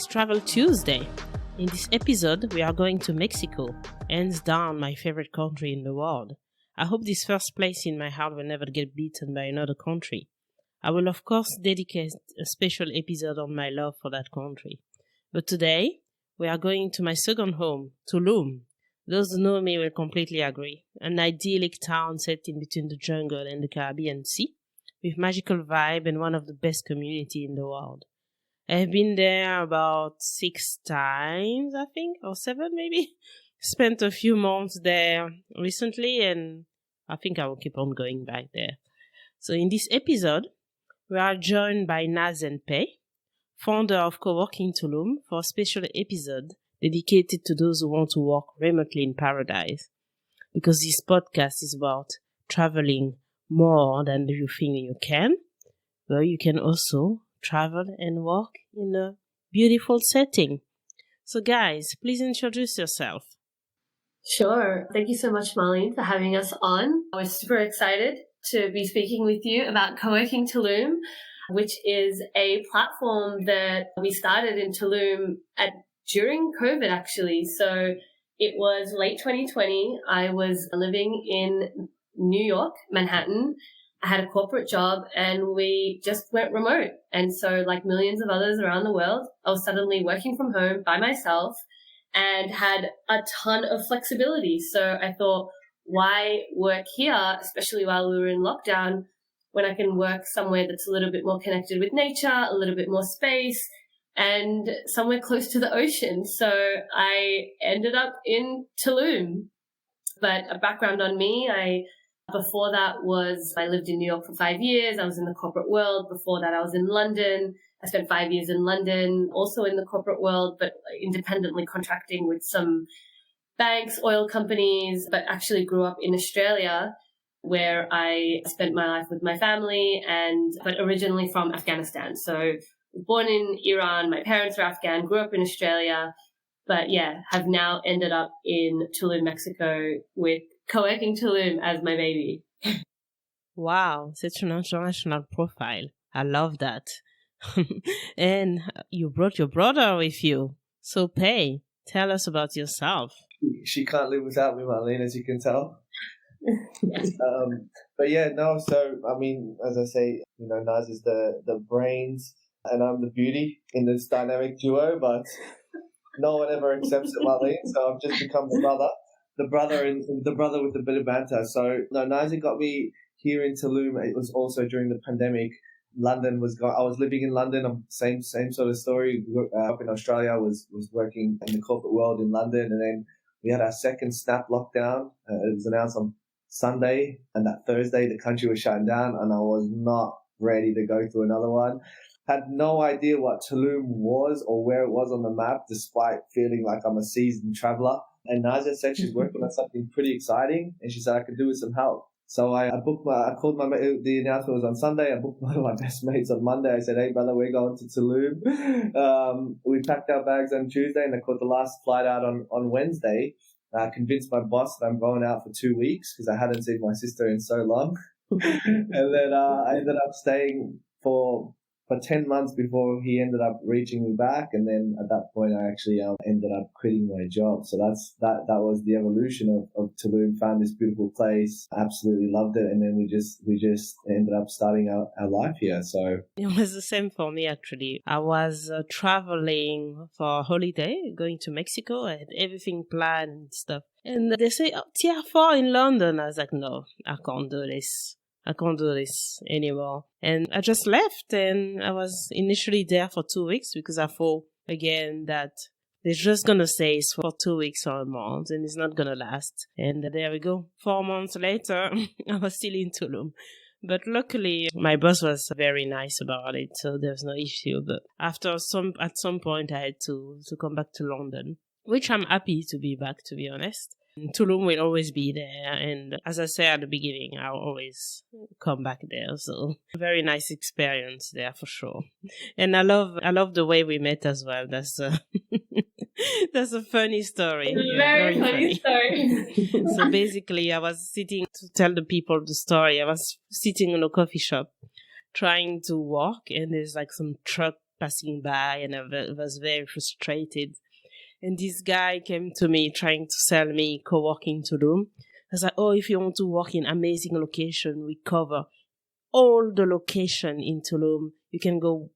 It's Travel Tuesday. In this episode, we are going to Mexico, hands down my favorite country in the world. I hope this first place in my heart will never get beaten by another country. I will of course dedicate a special episode on my love for that country. But today, we are going to my second home, Tulum. Those who know me will completely agree. An idyllic town set in between the jungle and the Caribbean Sea, with magical vibe and one of the best community in the world. I have been there about 6 times, I think, or 7 maybe. Spent a few months there recently, and I think I will keep on going back there. So in this episode, we are joined by Naz and Pei, founder of Co-Working Tulum, for a special episode dedicated to those who want to work remotely in paradise. Because this podcast is about traveling more than you think you can, but you can also travel and work in a beautiful setting. So guys, please introduce yourself. Sure. Thank you so much, Marlene, for having us on. We're super excited to be speaking with you about Co-Working Tulum, which is a platform that we started in Tulum during COVID, actually. So it was late 2020. I was living in New York, Manhattan. I had a corporate job and we just went remote. And so like millions of others around the world, I was suddenly working from home by myself and had a ton of flexibility. So I thought, why work here, especially while we were in lockdown, when I can work somewhere that's a little bit more connected with nature, a little bit more space, and somewhere close to the ocean. So I ended up in Tulum. But a background on me, before that I lived in New York for 5 years. I was in the corporate world. Before that, I was in London. I spent 5 years in London, also in the corporate world, but independently contracting with some banks, oil companies, but actually grew up in Australia, where I spent my life with my family, but originally from Afghanistan. So born in Iran, my parents are Afghan, grew up in Australia, but yeah, have now ended up in Tulum, Mexico with Co-Working Tulum as my baby. Wow, such an international profile. I love that. And you brought your brother with you. So Pei, tell us about yourself. She can't live without me, Marlene, as you can tell. Yes. But yeah, no, so, I mean, as I say, Naz is the brains and I'm the beauty in this dynamic duo, but no one ever accepts it, Marlene, so I've just become the brother with a bit of banter. So, no, Naz got me here in Tulum. It was also during the pandemic. I was living in London. Same sort of story. Up in Australia, was working in the corporate world in London, and then we had our second snap lockdown. It was announced on Sunday, and that Thursday the country was shutting down, and I was not ready to go through another one. Had no idea what Tulum was or where it was on the map, despite feeling like I'm a seasoned traveler. And Naja said she's working on something pretty exciting, and she said I could do with some help. So I called my mate. The announcement was on Sunday. I booked one of my best mates on Monday. I said, "Hey brother, we're going to Tulum." We packed our bags on Tuesday, and I caught the last flight out on Wednesday. I convinced my boss that I'm going out for 2 weeks because I hadn't seen my sister in so long. And then I ended up staying for 10 months before he ended up reaching me back, and then at that point I actually ended up quitting my job. So that was the evolution of Tulum. Found this beautiful place, absolutely loved it, and then we just ended up starting our life here. So it was the same for me actually. I was traveling for a holiday, going to Mexico. I had everything planned and stuff, and they say, "Oh, Tier 4 in London." I was like, "No, I can't do this. I can't do this anymore." And I just left, and I was initially there for 2 weeks because I thought, again, that they're just going to say it's for 2 weeks or a month and it's not going to last. And there we go. 4 months later, I was still in Tulum. But luckily, my boss was very nice about it, so there's no issue. But at some point, I had to come back to London, which I'm happy to be back, to be honest. Tulum will always be there, and as I said at the beginning, I'll always come back there. So very nice experience there for sure. And I love the way we met as well. That's that's a funny story. It's a very funny story. So basically, I was sitting to tell the people the story. I was sitting in a coffee shop trying to walk, and there's like some truck passing by, and I was very frustrated. And this guy came to me trying to sell me Co-Working Tulum. I was like, oh, if you want to work in amazing location, we cover all the location in Tulum. You can go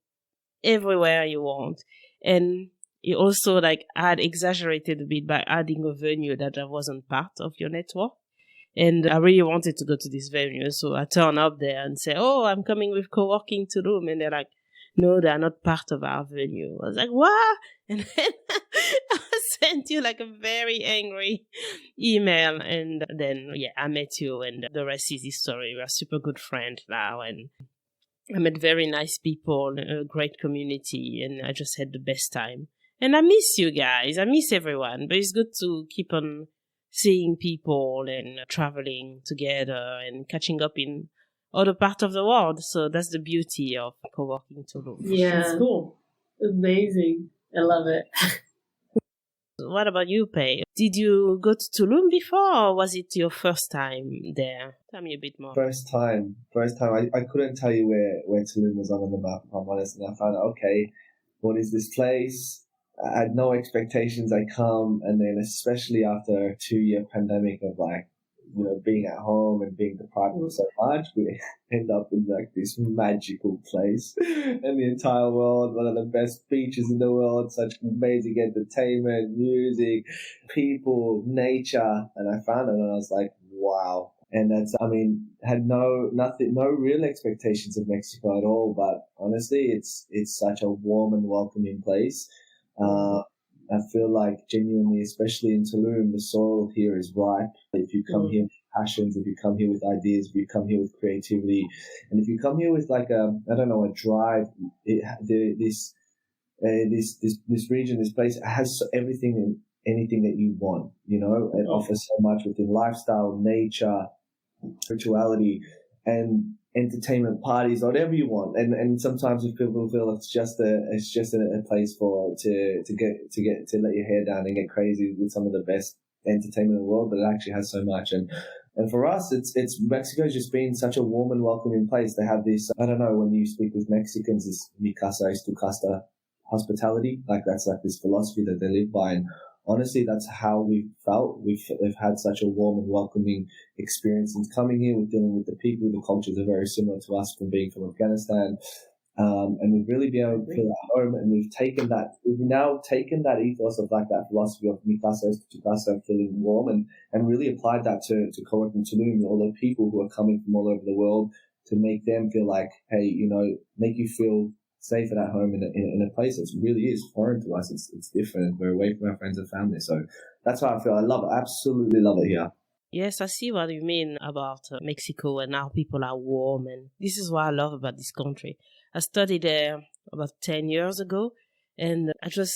everywhere you want. And he also had exaggerated a bit by adding a venue that wasn't part of your network. And I really wanted to go to this venue. So I turn up there and say, oh, I'm coming with Co-Working Tulum. And they're like, no, they're not part of our venue. I was like, what? And then I sent you a very angry email. And then, I met you, and the rest is history. We're super good friends now. And I met very nice people, a great community, and I just had the best time. And I miss you guys. I miss everyone. But it's good to keep on seeing people and traveling together and catching up in other parts of the world. So that's the beauty of Co-Working Tulum. Yeah, it's cool. Amazing. I love it. What about you, Pei? Did you go to Tulum before, or was it your first time there? Tell me a bit more. First time. I couldn't tell you where Tulum was on the map, if I'm honest. And I found out, okay, what is this place? I had no expectations. I come, and then especially after a 2-year pandemic of being at home and being deprived of so much, we end up in this magical place in the entire world, one of the best beaches in the world, such amazing entertainment, music, people, nature. And I found it and I was like, wow. And had no real expectations of Mexico at all, but honestly, it's such a warm and welcoming place. I feel like genuinely, especially in Tulum, the soil here is ripe. If you come here with passions, if you come here with ideas, if you come here with creativity, and if you come here with a drive, this region, this place has everything and anything that you want. It offers so much within lifestyle, nature, spirituality, and entertainment, parties, whatever you want. And sometimes if people feel it's just a place to let your hair down and get crazy with some of the best entertainment in the world, but it actually has so much. And for us, it's Mexico's just been such a warm and welcoming place. They have this, I don't know, when you speak with Mexicans, this mi casa es tu casa hospitality, that's this philosophy that they live by. And honestly, that's how we've felt. We've had such a warm and welcoming experience. And coming here, we're dealing with the people, the cultures are very similar to us from being from Afghanistan. And we've really been able to feel at home. And we've now taken that ethos of that philosophy of mi casa es tu casa, feeling warm, and really applied that to Co-Working Tulum, all the people who are coming from all over the world, to make them feel like, hey, make you feel safe and at home in a place that really is foreign to us. It's different. We're away from our friends and family. So that's how I feel. I love it. Absolutely love it here. Yes, I see what you mean about Mexico and how people are warm. And this is what I love about this country. I studied there about 10 years ago, and I just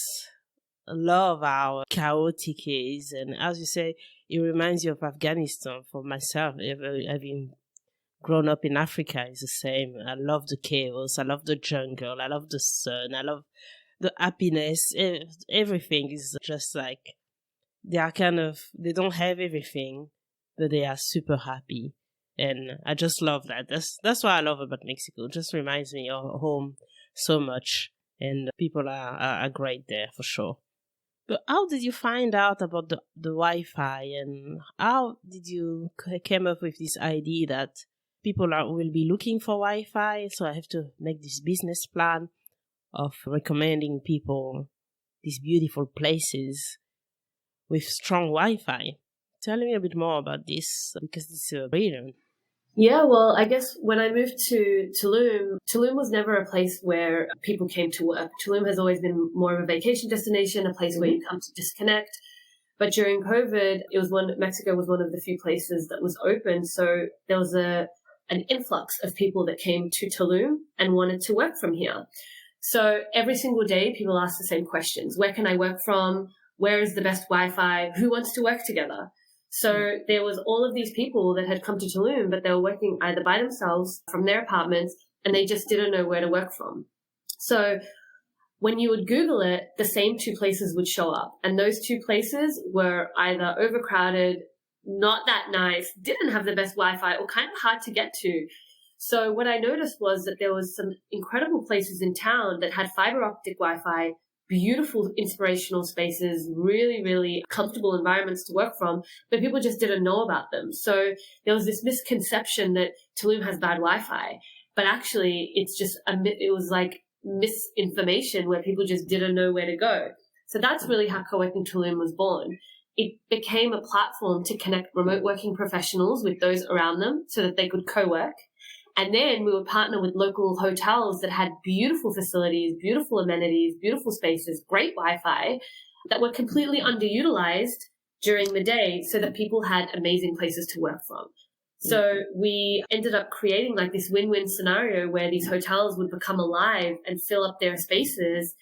love how chaotic it is. And as you say, it reminds you of Afghanistan. For myself, having grown up in Africa, is the same. I love the chaos. I love the jungle. I love the sun. I love the happiness. Everything is just they don't have everything, but they are super happy. And I just love that. That's what I love about Mexico. It just reminds me of home so much. And people are great there for sure. But how did you find out about the Wi-Fi? And how did you came up with this idea that people will be looking for Wi-Fi? So I have to make this business plan of recommending people these beautiful places with strong Wi-Fi. Tell me a bit more about this, because it's brilliant. Yeah, well, I guess when I moved to Tulum was never a place where people came to work. Tulum has always been more of a vacation destination, a place where you come to disconnect. But during COVID, Mexico was one of the few places that was open. So there was an influx of people that came to Tulum and wanted to work from here. So every single day, people ask the same questions. Where can I work from? Where is the best Wi-Fi? Who wants to work together? So there was all of these people that had come to Tulum, but they were working either by themselves from their apartments, and they just didn't know where to work from. So when you would Google it, the same two places would show up. And those two places were either overcrowded, not that nice, didn't have the best Wi-Fi, or kind of hard to get to. So what I noticed was that there was some incredible places in town that had fiber optic Wi-Fi, beautiful inspirational spaces, really, really comfortable environments to work from, but people just didn't know about them. So there was this misconception that Tulum has bad Wi-Fi, but actually it was like misinformation where people just didn't know where to go. So that's really how Co-Working Tulum was born. It became a platform to connect remote working professionals with those around them so that they could co-work. And then we would partner with local hotels that had beautiful facilities, beautiful amenities, beautiful spaces, great Wi-Fi that were completely underutilized during the day so that people had amazing places to work from. So we ended up creating like this win-win scenario where these hotels would become alive and fill up their spaces.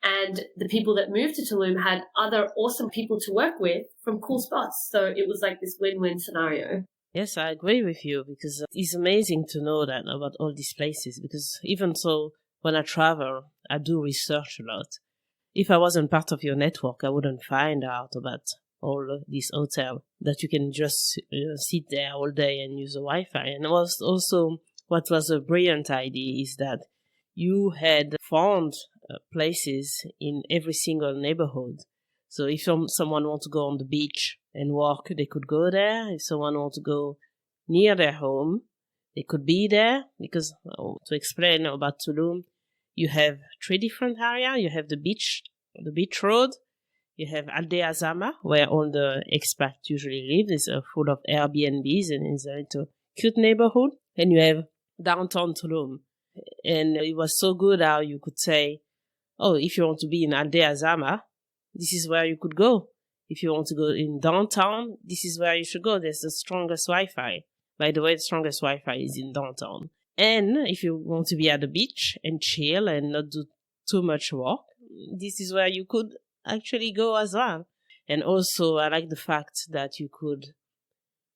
And the people that moved to Tulum had other awesome people to work with from cool spots. So it was like this win-win scenario. Yes, I agree with you because it's amazing to know that about all these places because even so, when I travel, I do research a lot. If I wasn't part of your network, I wouldn't find out about all these hotels that you can just sit there all day and use the Wi-Fi. And what was a brilliant idea is that you had found places in every single neighborhood. So if someone wants to go on the beach and walk, they could go there. If someone wants to go near their home, they could be there. Because to explain about Tulum, you have 3 different areas. You have the beach road. You have Aldea Zama, where all the expats usually live. It's full of Airbnbs and it's a cute neighborhood. And you have downtown Tulum. And it was so good how you could say, oh, if you want to be in Aldea Zama, this is where you could go. If you want to go in downtown, this is where you should go. There's the strongest Wi-Fi. By the way, the strongest Wi-Fi is in downtown. And if you want to be at the beach and chill and not do too much work, this is where you could actually go as well. And also, I like the fact that you could,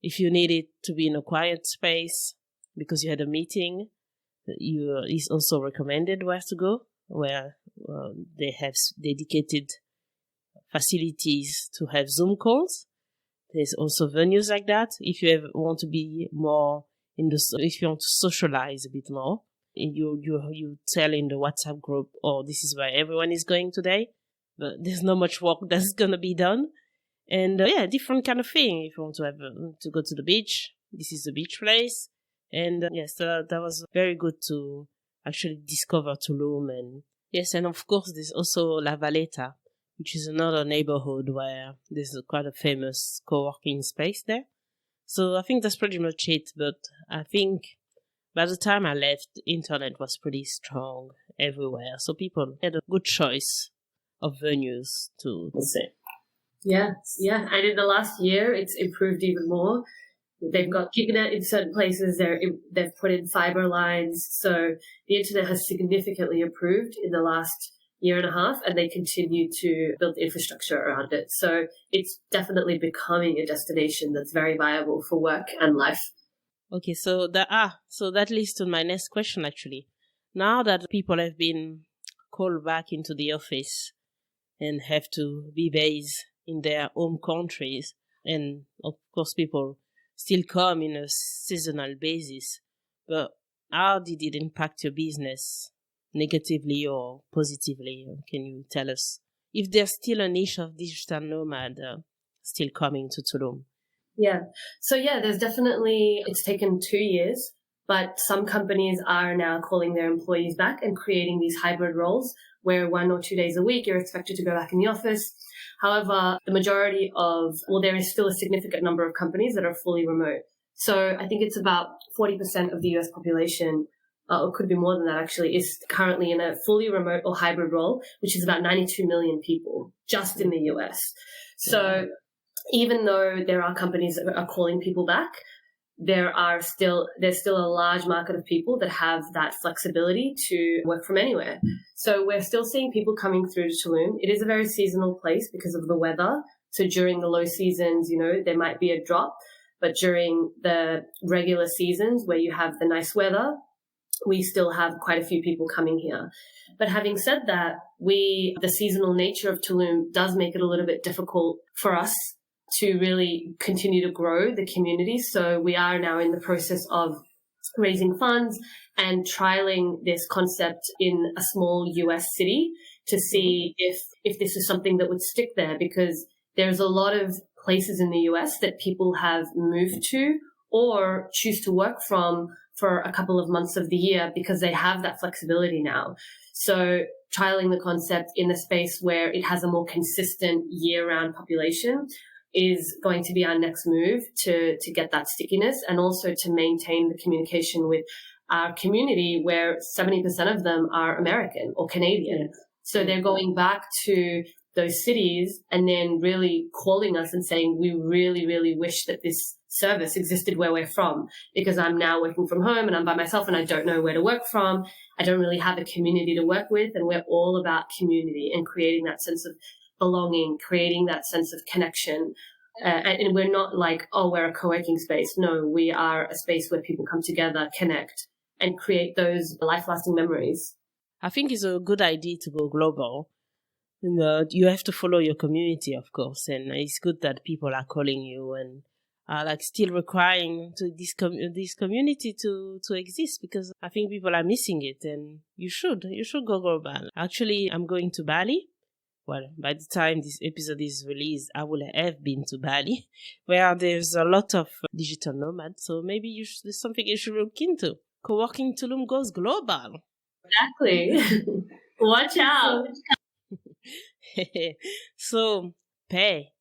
if you needed to be in a quiet space because you had a meeting, it's also recommended where to go, where they have dedicated facilities to have Zoom calls. There's also venues like that. If you want to be more if you want to socialize a bit more, you tell in the WhatsApp group, oh, this is where everyone is going today, but there's not much work that's gonna be done. And different kind of thing. If you want to have to go to the beach, this is the beach place. And yes, that was very good to actually discover Tulum. And yes, and of course there's also La Valeta, which is another neighborhood where there's quite a famous co-working space there. So I think that's pretty much it. But I think by the time I left, internet was pretty strong everywhere. So people had a good choice of venues to say. Yeah. And in the last year, it's improved even more. They've got Giganet in certain places. They've put in fiber lines. So the internet has significantly improved in the last year and a half, and they continue to build infrastructure around it. So it's definitely becoming a destination that's very viable for work and life. Okay, so that leads to my next question actually. Now that people have been called back into the office and have to be based in their home countries, and of course people still come in a seasonal basis, but how did it impact your business? Negatively or positively? Can you tell us if there's still a niche of digital nomad still coming to Tulum? Yeah. So there's definitely, it's taken 2 years, but some companies are now calling their employees back and creating these hybrid roles where 1 or 2 days a week you're expected to go back in the office. However, there is still a significant number of companies that are fully remote. So I think it's about 40% of the US population, or could be more than that actually, is currently in a fully remote or hybrid role, which is about 92 million people just in the US. So even though there are companies that are calling people back, there's still a large market of people that have that flexibility to work from anywhere. So we're still seeing people coming through to Tulum. It is a very seasonal place because of the weather. So during the low seasons, there might be a drop, but during the regular seasons where you have the nice weather, we still have quite a few people coming here. But having said that, the seasonal nature of Tulum does make it a little bit difficult for us to really continue to grow the community. So we are now in the process of raising funds and trialing this concept in a small US city to see if this is something that would stick there, because there's a lot of places in the US that people have moved to or choose to work from for a couple of months of the year because they have that flexibility now. So trialing the concept in a space where it has a more consistent year-round population is going to be our next move to get that stickiness, and also to maintain the communication with our community where 70% of them are American or Canadian. So they're going back to those cities and then really calling us and saying, we really, really wish that this service existed where we're from, because I'm now working from home and I'm by myself and I don't know where to work from. I don't really have a community to work with. And we're all about community and creating that sense of belonging, creating that sense of connection. And we're not like, oh, we're a co-working space. No, we are a space where people come together, connect, and create those life-lasting memories. I think it's a good idea to go global. You have to follow your community, of course, and it's good that people are calling you and are like still requiring to this community to exist, because I think people are missing it, and you should go global. Actually, I'm going to Bali. Well, by the time this episode is released, I will have been to Bali, where there's a lot of digital nomads. So maybe there's something you should look into. Co-Working Tulum goes global. Exactly. Watch out. So, Pei,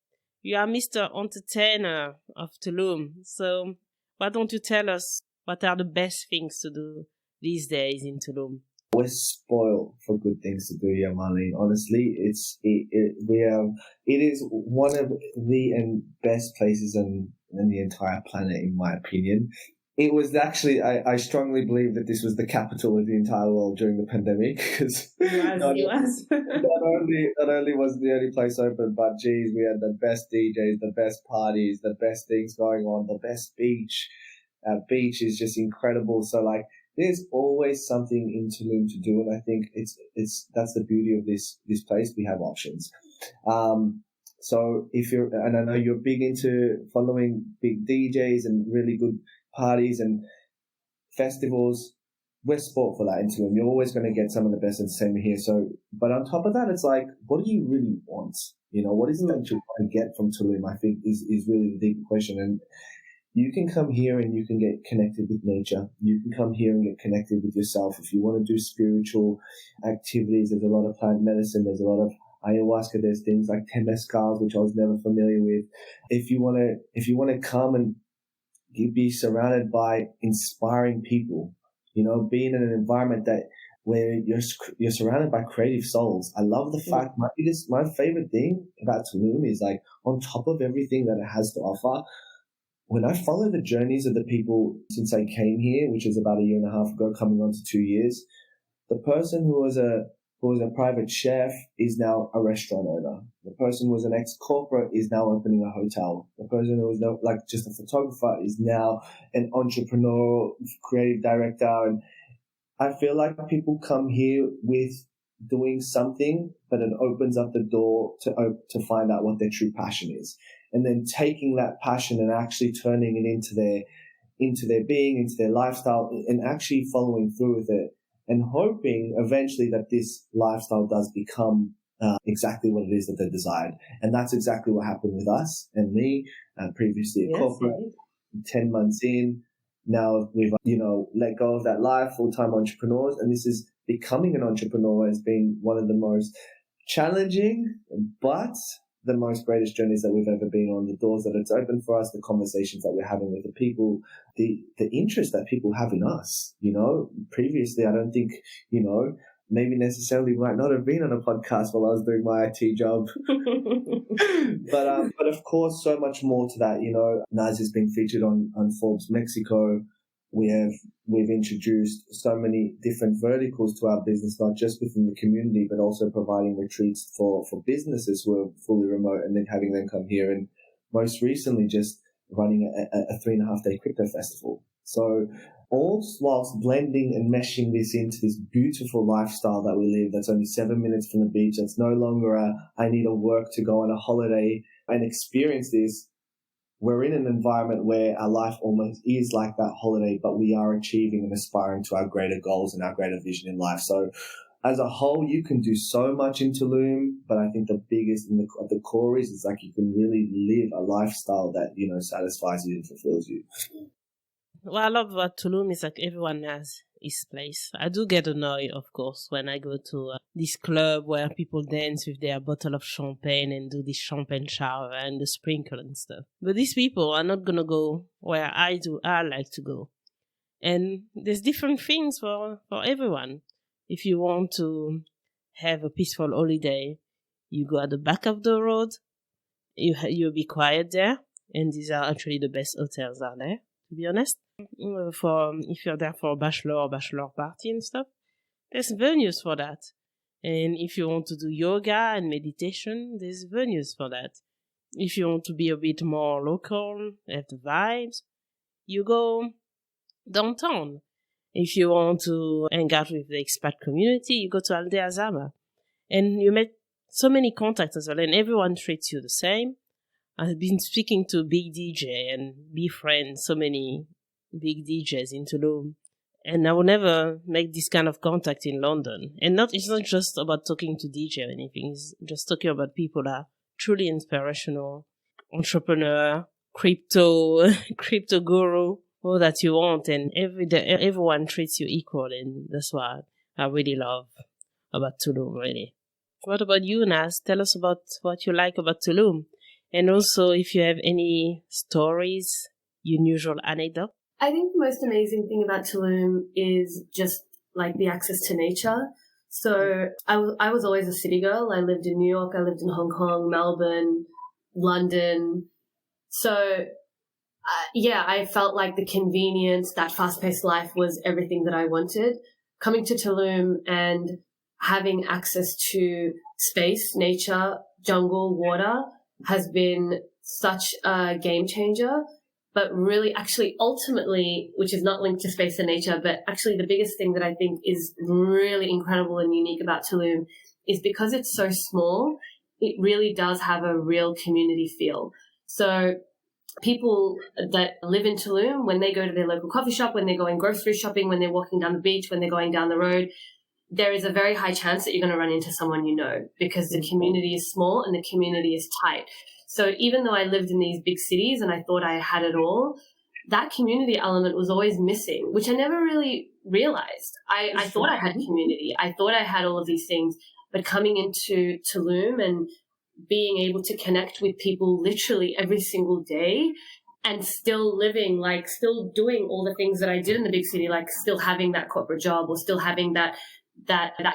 you are Mr. Entertainer of Tulum. So, why don't you tell us what are the best things to do these days in Tulum? We're spoiled for good things to do here, Marlene. Honestly, it is one of the best places in the entire planet, in my opinion. It was actually, I strongly believe that this was the capital of the entire world during the pandemic, because not only was the only place open, but geez, we had the best DJs, the best parties, the best things going on, the best beach. Beach is just incredible. So like, there's always something in Tulum to do, and I think that's the beauty of this place. We have options. So and I know you're big into following big DJs and really good parties and festivals, we're sport for that in Tulum. You're always going to get some of the best entertainment here. So, but on top of that, it's like, what do you really want? What is it that you want to get from Tulum? I think is really the deeper question. And you can come here and you can get connected with nature. You can come here and get connected with yourself. If you want to do spiritual activities, there's a lot of plant medicine. There's a lot of ayahuasca. There's things like temescals, which I was never familiar with. If you want to come and be surrounded by inspiring people, being in an environment where you're surrounded by creative souls. I love the fact, my favorite thing about Tulum is, like, on top of everything that it has to offer, when I follow the journeys of the people since I came here, which is about 1.5 years ago, coming on to 2 years, the person who was a private chef is now a restaurant owner. The person who was an ex-corporate is now opening a hotel. The person who was just a photographer is now an entrepreneur, creative director. And I feel like people come here with doing something, but it opens up the door to find out what their true passion is. And then taking that passion and actually turning it into their being, into their lifestyle, and actually following through with it, and hoping eventually that this lifestyle does become exactly what it is that they desired. And that's exactly what happened with us and me, previously at corporate. Right. 10 months in, now we've let go of that life, full-time entrepreneurs, and this is becoming an entrepreneur has been one of the most challenging, but the most greatest journeys that we've ever been on. The doors that it's opened for us, the conversations that we're having with the people, the interest that people have in us. Previously, I don't think, maybe necessarily might not have been on a podcast while I was doing my IT job. But of course, so much more to that. Naz has been featured on Forbes Mexico. We've introduced so many different verticals to our business, not just within the community, but also providing retreats for businesses who are fully remote, and then having them come here. And most recently, just running a 3.5-day crypto festival. So all whilst blending and meshing this into this beautiful lifestyle that we live, that's only 7 minutes from the beach. That's no longer I need to work to go on a holiday and experience this. we're in an environment where our life almost is like that holiday, but we are achieving and aspiring to our greater goals and our greater vision in life. So as a whole, you can do so much in Tulum, but I think the biggest and the core is like you can really live a lifestyle that, satisfies you and fulfills you. What I love about Tulum is like everyone has his place. I do get annoyed, of course, when I go to this club where people dance with their bottle of champagne and do this champagne shower and the sprinkle and stuff. But these people are not going to go where I like to go. And there's different things for everyone. If you want to have a peaceful holiday, you go at the back of the road. You'll be quiet there. And these are actually the best hotels out there, to be honest. If you're there for a bachelor party and stuff, there's venues for that. And if you want to do yoga and meditation, there's venues for that. If you want to be a bit more local, have the vibes, you go downtown. If you want to hang out with the expat community, you go to Aldea Zama. And you make so many contacts as well, and everyone treats you the same. I've been speaking to big DJ and befriend so many big DJs in Tulum. And I will never make this kind of contact in London. And it's not just about talking to DJ or anything. It's just talking about people that are truly inspirational, entrepreneur, crypto guru, all that you want. And everyone treats you equal. And that's what I really love about Tulum, really. What about you, Naz? Tell us about what you like about Tulum. And also if you have any stories, unusual anecdote. I think the most amazing thing about Tulum is just like the access to nature. So I was always a city girl. I lived in New York, I lived in Hong Kong, Melbourne, London. So I felt like the convenience, that fast-paced life was everything that I wanted. Coming to Tulum and having access to space, nature, jungle, water has been such a game changer. But really, actually, ultimately, which is not linked to space and nature, but actually the biggest thing that I think is really incredible and unique about Tulum is because it's so small, it really does have a real community feel. So people that live in Tulum, when they go to their local coffee shop, when they're going grocery shopping, when they're walking down the beach, when they're going down the road, there is a very high chance that you're going to run into someone you know because the community is small and the community is tight. So even though I lived in these big cities and I thought I had it all, that community element was always missing, which I never really realized. I thought I had community. I thought I had all of these things. But coming into Tulum and being able to connect with people literally every single day and still living, like still doing all the things that I did in the big city, like still having that corporate job or still having that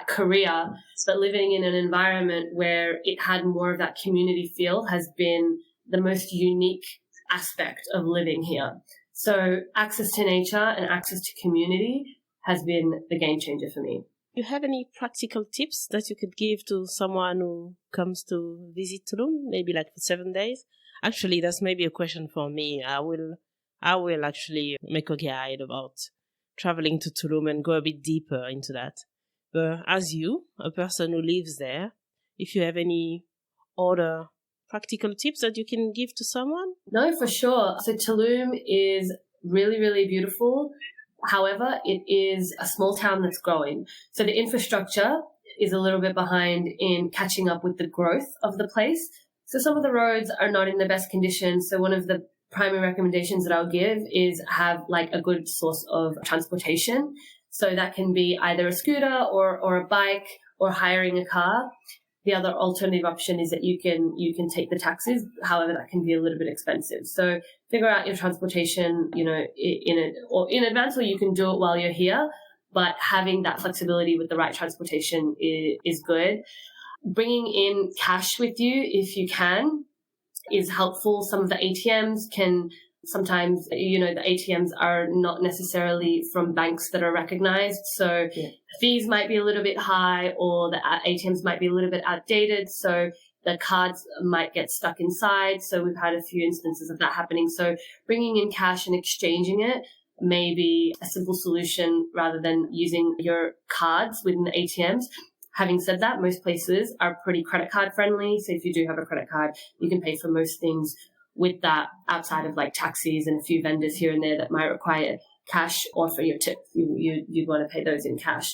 career, but living in an environment where it had more of that community feel has been the most unique aspect of living here. So access to nature and access to community has been the game changer for me. Do you have any practical tips that you could give to someone who comes to visit Tulum, maybe like for 7 days? Actually, that's maybe a question for me. I will actually make a guide about traveling to Tulum and go a bit deeper into that. But as a person who lives there, if you have any other practical tips that you can give to someone? No, for sure. So Tulum is really, really beautiful. However, it is a small town that's growing. So the infrastructure is a little bit behind in catching up with the growth of the place. So some of the roads are not in the best condition. So one of the primary recommendations that I'll give is have like a good source of transportation. So that can be either a scooter or a bike or hiring a car. The other alternative option is that you can take the taxis. However, that can be a little bit expensive. So figure out your transportation, in advance, or you can do it while you're here. But having that flexibility with the right transportation is good. Bringing in cash with you, if you can, is helpful. Some of the ATMs can sometimes, the ATMs are not necessarily from banks that are recognized. So fees might be a little bit high or the ATMs might be a little bit outdated. So the cards might get stuck inside. So we've had a few instances of that happening. So bringing in cash and exchanging it may be a simple solution rather than using your cards within the ATMs. Having said that, most places are pretty credit card friendly. So if you do have a credit card, you can pay for most things with that, outside of like taxis and a few vendors here and there that might require cash or for your tip, you'd want to pay those in cash.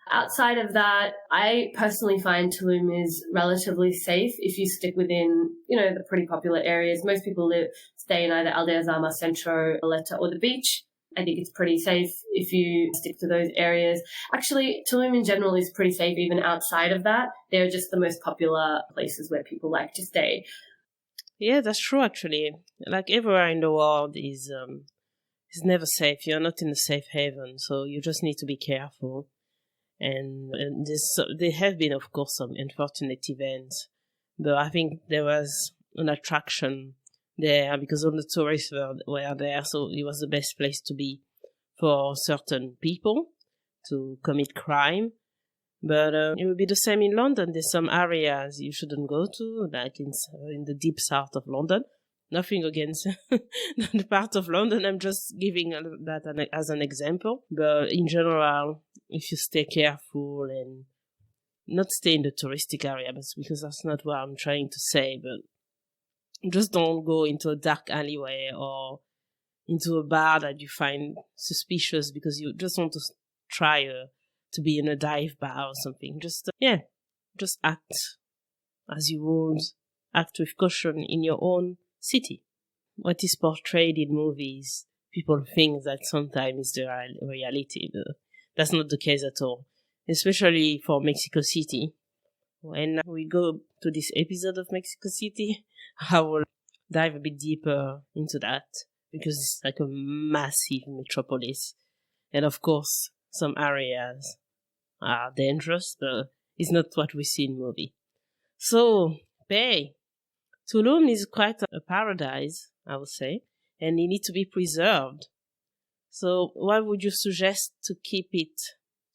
Outside of that, I personally find Tulum is relatively safe if you stick within, the pretty popular areas. Most people stay in either Aldea Zama, Centro, Aleta, or the beach. I think it's pretty safe if you stick to those areas. Actually, Tulum in general is pretty safe even outside of that. They're just the most popular places where people like to stay. Yeah, that's true, actually. Like everywhere in the world is never safe. You're not in a safe haven, so you just need to be careful. And there have been, of course, some unfortunate events. But I think there was an attraction there because all the tourists were there, so it was the best place to be for certain people to commit crime. But it will be the same in London. There's some areas you shouldn't go to, like in the deep south of London. Nothing against the part of London. I'm just giving that as an example. But in general, if you stay careful and not stay in the touristic area, because that's not what I'm trying to say, but just don't go into a dark alleyway or into a bar that you find suspicious because you just want to try to be in a dive bar or something. Just act as you would, act with caution in your own city. What is portrayed in movies, people think that sometimes is the reality. That's not the case at all, especially for Mexico City. When we go to this episode of Mexico City, I will dive a bit deeper into that because it's like a massive metropolis. And of course, some areas are dangerous, but it's not what we see in movie. So, Pei, Tulum is quite a paradise, I would say, and it needs to be preserved. So what would you suggest to keep it,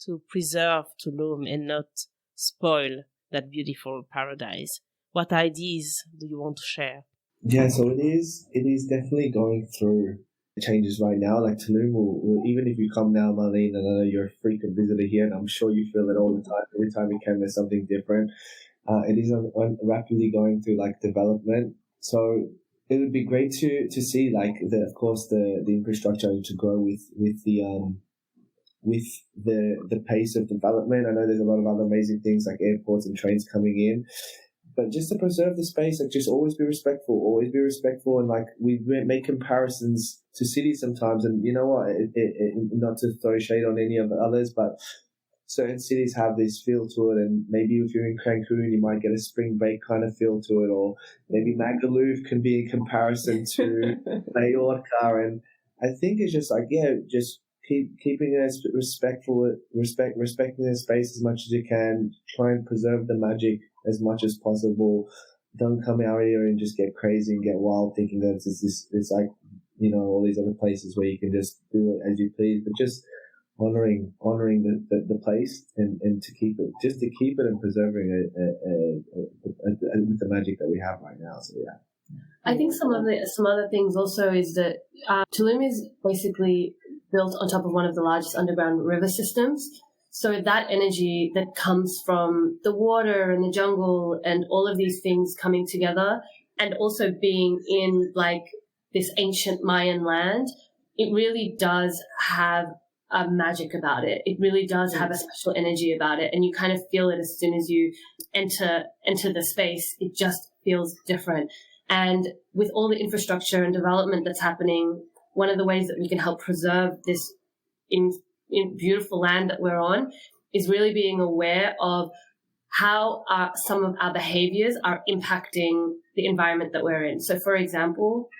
to preserve Tulum and not spoil that beautiful paradise? What ideas do you want to share? Yeah, so it is definitely going through changes right now. Like Tulum will even if you come now, Marlene, and I know you're a frequent visitor here, and I'm sure you feel it all the time. Every time you come, there's something different. It is rapidly going through like development. So it would be great to see like the infrastructure to grow with the pace of development. I know there's a lot of other amazing things like airports and trains coming in, but just to preserve the space, like just always be respectful, and like we make comparisons to cities sometimes, and you know what, not to throw shade on any of the others, but certain cities have this feel to it, and maybe if you're in Cancun, you might get a spring break kind of feel to it, or maybe Magaluf can be in comparison to Mallorca, and I think it's just like, just keeping it as respecting the space as much as you can, try and preserve the magic as much as possible. Don't come out here and just get crazy and get wild thinking that it's like, all these other places where you can just do it as you please, but just honoring the place and to keep it and preserving it with the magic that we have right now. So yeah, I think some other things also is that Tulum is basically built on top of one of the largest underground river systems. So that energy that comes from the water and the jungle and all of these things coming together, and also being in like this ancient Mayan land, it really does have a magic about it. It really does have a special energy about it, and you kind of feel it as soon as you enter the space. It just feels different. And with all the infrastructure and development that's happening, one of the ways that we can help preserve this in beautiful land that we're on is really being aware of how some of our behaviors are impacting the environment that we're in. So, for example,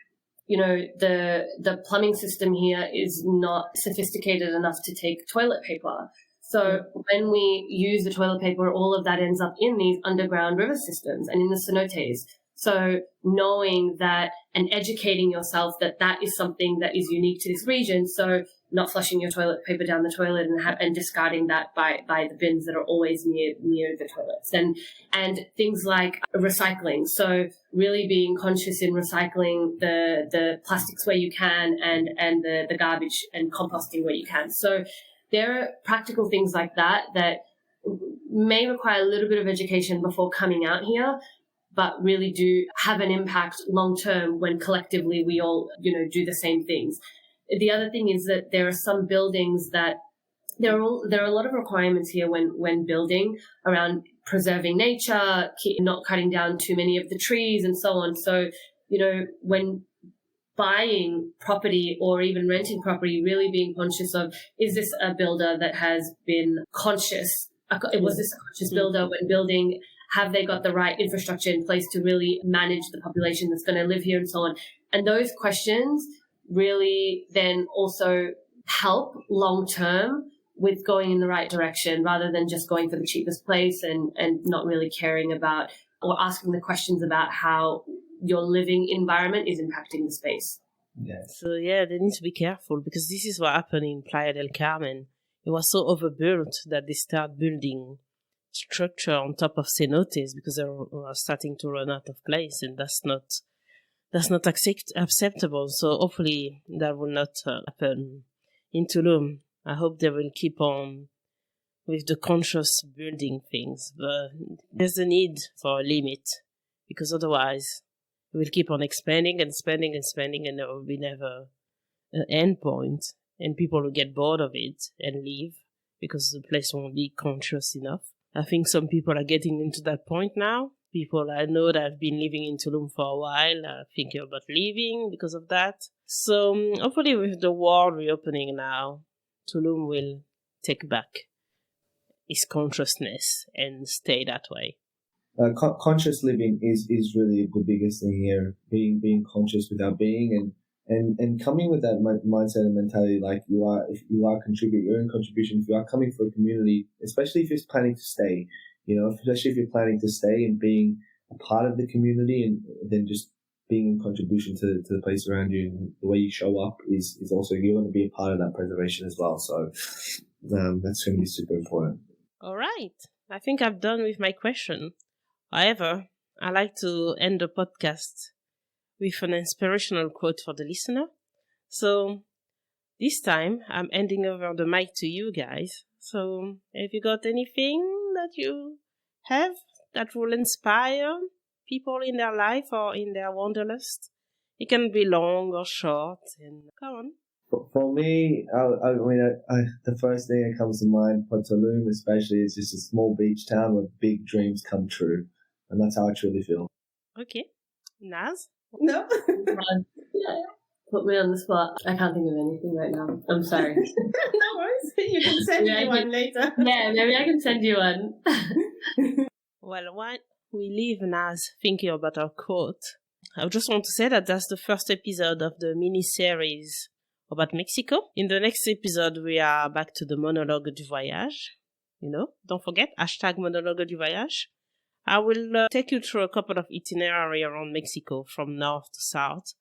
the plumbing system here is not sophisticated enough to take toilet paper. So when we use the toilet paper, all of that ends up in these underground river systems and in the cenotes. So knowing that and educating yourself that is something that is unique to this region. So not flushing your toilet paper down the toilet and discarding that by the bins that are always near the toilets, and things like recycling. So really being conscious in recycling the plastics where you can, and the garbage, and composting where you can. So there are practical things like that may require a little bit of education before coming out here. but really do have an impact long term when collectively we all, do the same things. The other thing is that there are some buildings that there are a lot of requirements here when building around preserving nature, not cutting down too many of the trees and so on. So, when buying property or even renting property, really being conscious of, is this a builder that has been conscious? Was this a conscious builder when building? Have they got the right infrastructure in place to really manage the population that's going to live here and so on? And those questions really then also help long term with going in the right direction rather than just going for the cheapest place and not really caring about or asking the questions about how your living environment is impacting the space. Yes. So yeah, they need to be careful because this is what happened in Playa del Carmen. It was so overbuilt that they start building structure on top of cenotes because they were starting to run out of place, and that's not acceptable. So hopefully that will not happen in Tulum. I hope they will keep on with the conscious building things, but there's a need for a limit because otherwise we will keep on expanding and spending and spending, and there will be never an end point, and people will get bored of it and leave because the place won't be conscious enough. I think some people are getting into that point now. People I know that have been living in Tulum for a while are thinking about leaving because of that. So hopefully with the world reopening now, Tulum will take back its consciousness and stay that way. Conscious living is really the biggest thing here. Being conscious with our being and coming with that mindset and mentality, like if you are contributing your own contribution, if you are coming for a community, especially if you're planning to stay, especially if you're planning to stay and being a part of the community and then just being in contribution to the place around you and the way you show up is also, you're going to be a part of that preservation as well. So that's going to be super important. All right. I think I'm done with my question. However, I like to end the podcast with an inspirational quote for the listener. So this time I'm handing over the mic to you guys. So have you got anything that you have that will inspire people in their life or in their wanderlust? It can be long or short, and come on. For me, the first thing that comes to mind for Tulum especially is just a small beach town where big dreams come true. And that's how I truly feel. Okay. Naz? No? Put me on the spot. I can't think of anything right now. I'm sorry. No worries. You can send me one later. Yeah, maybe I can send you one. Well, while we leave Naz thinking about our quote, I just want to say that that's the first episode of the mini-series about Mexico. In the next episode, we are back to the monologue du voyage. Don't forget, #monologue du voyage. I will take you through a couple of itinerary around Mexico from north to south.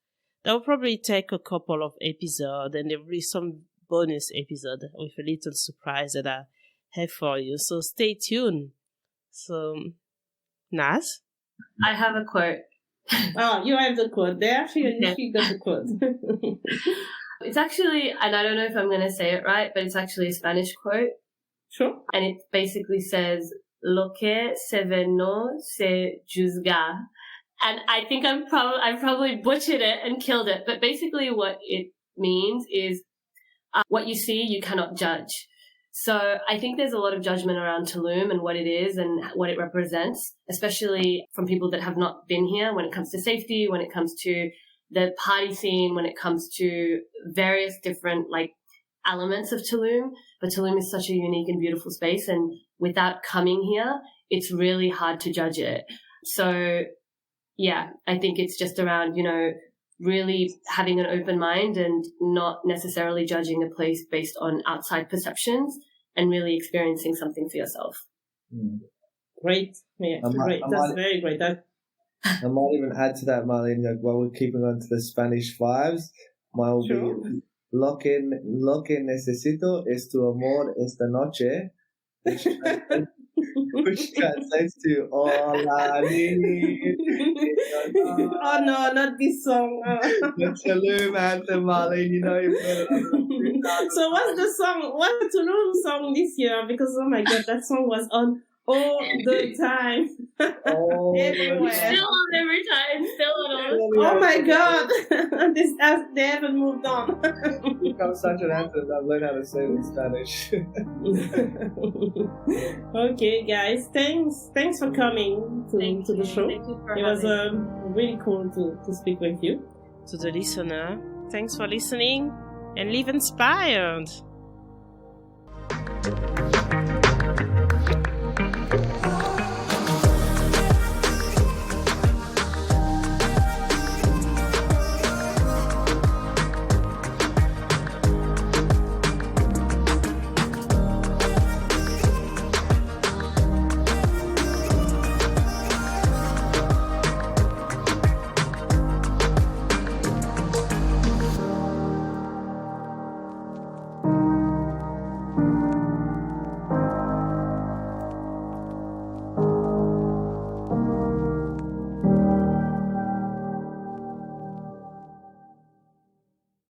That will probably take a couple of episodes, and there will be some bonus episode with a little surprise that I have for you. So stay tuned. So, Naz? I have a quote. Oh, you have the quote there. She got the quote. It's actually, and I don't know if I'm going to say it right, but it's actually a Spanish quote. Sure. And it basically says, "Lo que se ve no se juzga." And I think I probably butchered it and killed it. But basically what it means is what you see, you cannot judge. So I think there's a lot of judgment around Tulum and what it is and what it represents, especially from people that have not been here when it comes to safety, when it comes to the party scene, when it comes to various different elements of Tulum. But Tulum is such a unique and beautiful space, and without coming here, it's really hard to judge it. So yeah, I think it's just around, really having an open mind and not necessarily judging a place based on outside perceptions and really experiencing something for yourself. Great. Yeah, great. That's very great. I might even add to that, Marlene, while we're keeping on to the Spanish vibes, mine will be, lo que necesito es tu amor esta noche, which translates to hola, Nini. Oh no, not this song. The Tulum anthem, Marlene, you've heard it. So what's the song? What's the Tulum song this year? Because oh my god, that song was on all the time. Everywhere. Still on every time. Still on all. Oh my God! They haven't moved on. It's become such an anthem. I've learned how to say it in Spanish. Okay, guys. Thanks for coming to the show. Thank you for It was having me. really cool to speak with you. To the listener, thanks for listening and live inspired.